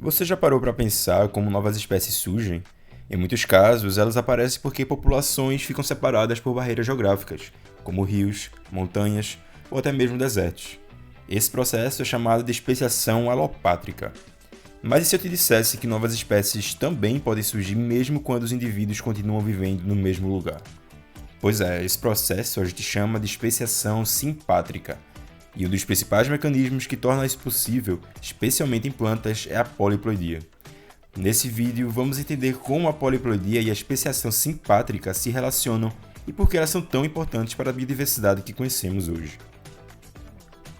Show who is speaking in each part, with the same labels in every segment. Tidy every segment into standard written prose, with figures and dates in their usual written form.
Speaker 1: Você já parou para pensar como novas espécies surgem? Em muitos casos, elas aparecem porque populações ficam separadas por barreiras geográficas, como rios, montanhas ou até mesmo desertos. Esse processo é chamado de especiação alopátrica. Mas e se eu te dissesse que novas espécies também podem surgir mesmo quando os indivíduos continuam vivendo no mesmo lugar? Pois é, esse processo a gente chama de especiação simpátrica. E um dos principais mecanismos que torna isso possível, especialmente em plantas, é a poliploidia. Nesse vídeo, vamos entender como a poliploidia e a especiação simpátrica se relacionam e por que elas são tão importantes para a biodiversidade que conhecemos hoje.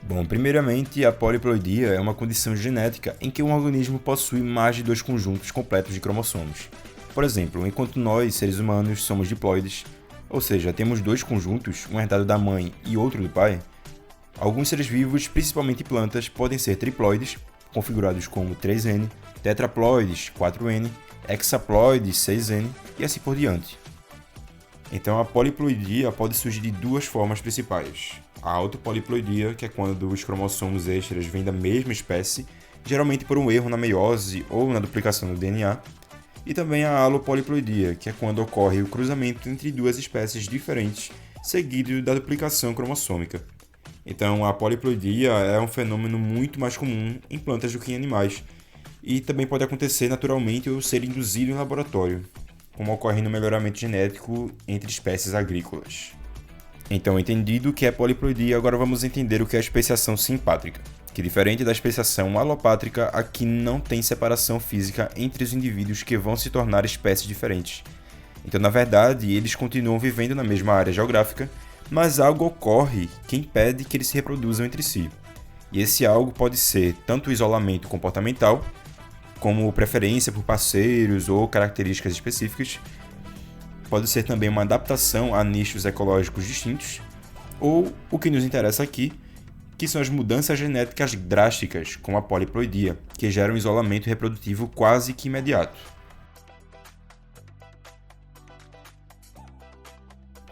Speaker 1: Bom, primeiramente, a poliploidia é uma condição genética em que um organismo possui mais de dois conjuntos completos de cromossomos. Por exemplo, enquanto nós, seres humanos, somos diploides, ou seja, temos dois conjuntos, um herdado da mãe e outro do pai, alguns seres vivos, principalmente plantas, podem ser triploides, configurados como 3N, tetraploides, 4N, hexaploides, 6N e assim por diante. Então a poliploidia pode surgir de duas formas principais. A autopoliploidia, que é quando os cromossomos extras vêm da mesma espécie, geralmente por um erro na meiose ou na duplicação do DNA, e também a alopoliploidia, que é quando ocorre o cruzamento entre duas espécies diferentes, seguido da duplicação cromossômica. Então, a poliploidia é um fenômeno muito mais comum em plantas do que em animais, e também pode acontecer naturalmente ou ser induzido em laboratório, como ocorre no melhoramento genético entre espécies agrícolas. Então, entendido o que é poliploidia, agora vamos entender o que é a especiação simpátrica, que diferente da especiação alopátrica, aqui não tem separação física entre os indivíduos que vão se tornar espécies diferentes. Então, na verdade, eles continuam vivendo na mesma área geográfica, mas algo ocorre que impede que eles se reproduzam entre si. E esse algo pode ser tanto o isolamento comportamental, como preferência por parceiros ou características específicas, pode ser também uma adaptação a nichos ecológicos distintos, ou o que nos interessa aqui, que são as mudanças genéticas drásticas, como a poliploidia, que geram um isolamento reprodutivo quase que imediato.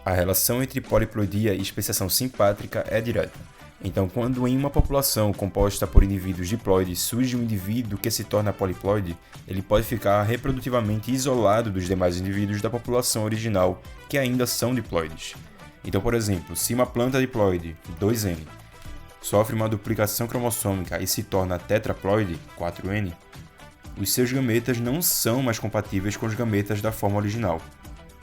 Speaker 1: A relação entre poliploidia e especiação simpátrica é direta. Então, quando em uma população composta por indivíduos diploides surge um indivíduo que se torna poliploide, ele pode ficar reprodutivamente isolado dos demais indivíduos da população original, que ainda são diploides. Então, por exemplo, se uma planta diploide, 2N, sofre uma duplicação cromossômica e se torna tetraploide, 4N, os seus gametas não são mais compatíveis com os gametas da forma original.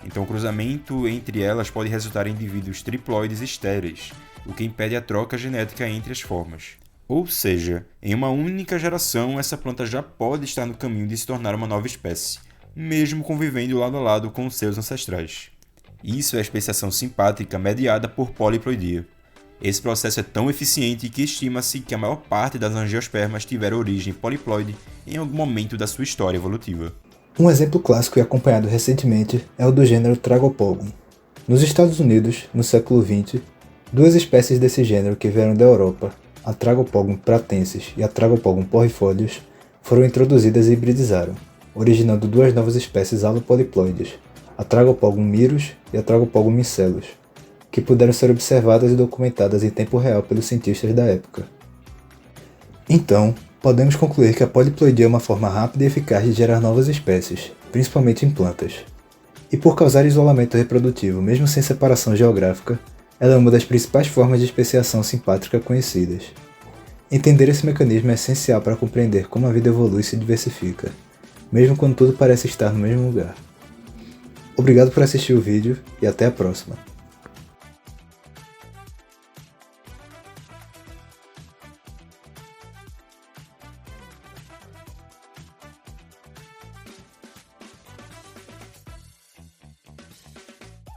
Speaker 1: Então, o cruzamento entre elas pode resultar em indivíduos triploides estéreis, o que impede a troca genética entre as formas. Ou seja, em uma única geração, essa planta já pode estar no caminho de se tornar uma nova espécie, mesmo convivendo lado a lado com seus ancestrais. Isso é a especiação simpátrica mediada por poliploidia. Esse processo é tão eficiente que estima-se que a maior parte das angiospermas tiveram origem poliploide em algum momento da sua história evolutiva.
Speaker 2: Um exemplo clássico e acompanhado recentemente é o do gênero Tragopogum. Nos Estados Unidos, no século XX, duas espécies desse gênero que vieram da Europa, a Tragopogum pratensis e a Tragopogum porrifolius, foram introduzidas e hibridizaram, originando duas novas espécies alopoliploides, a Tragopogum mirus e a Tragopogum micelus, que puderam ser observadas e documentadas em tempo real pelos cientistas da época. Então, podemos concluir que a poliploidia é uma forma rápida e eficaz de gerar novas espécies, principalmente em plantas. E por causar isolamento reprodutivo, mesmo sem separação geográfica, ela é uma das principais formas de especiação simpátrica conhecidas. Entender esse mecanismo é essencial para compreender como a vida evolui e se diversifica, mesmo quando tudo parece estar no mesmo lugar. Obrigado por assistir o vídeo e até a próxima.